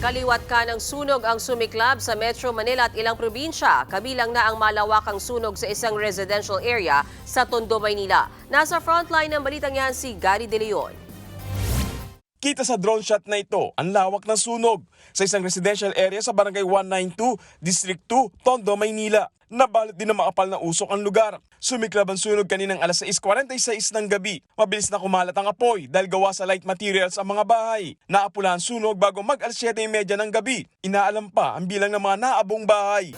Kaliwat ka ng sunog ang sumiklab sa Metro Manila at ilang probinsya. Kabilang na ang malawakang sunog sa isang residential area sa Tondo, Maynila. Nasa frontline ng balitang yan si Gary De Leon. Kita sa drone shot na ito ang lawak ng sunog sa isang residential area sa Barangay 192, District 2, Tondo, Maynila. Nabalot din ng makapal na usok ang lugar. Sumiklab ang sunog kaninang alas 6:46 ng gabi. Mabilis na kumalat ang apoy dahil gawa sa light materials ang mga bahay. Naapula ang sunog bago mag alas 7:30 ng gabi. Inaalam pa ang bilang ng mga naabong bahay.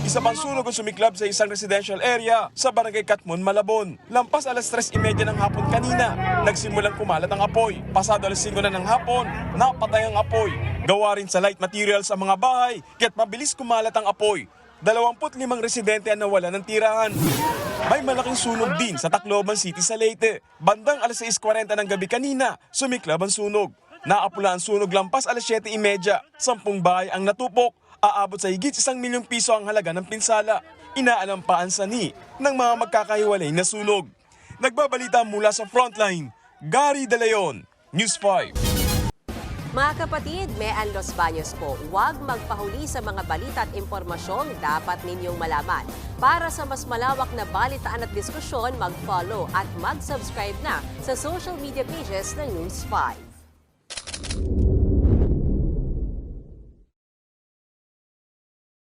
Isa pang sunog ang sumiklab sa isang residential area sa Barangay Katmon, Malabon. Lampas alas 3:30 ng hapon kanina, nagsimulang kumalat ang apoy. Pasado alas 5 na ng hapon, napatay ang apoy. Gawa rin sa light materials ang mga bahay, kaya't mabilis kumalat ang apoy. 25 residente ang nawala ng tirahan. May malaking sunog din sa Tacloban City sa Leyte. Bandang alas 6:40 ng gabi kanina, sumiklab ang sunog. Naapula ang sunog lampas alas 7:30. 10 bahay ang natupok. Aabot sa higit 1 milyong piso ang halaga ng pinsala. Inaalam pa ang sani ng mga magkakahiwalay na sunog. Nagbabalita mula sa frontline, Gary De Leon, News 5. Mga kapatid, Mean Los Baños po, huwag magpahuli sa mga balita at impormasyong dapat ninyong malaman. Para sa mas malawak na balitaan at diskusyon, mag-follow at mag-subscribe na sa social media pages ng News 5.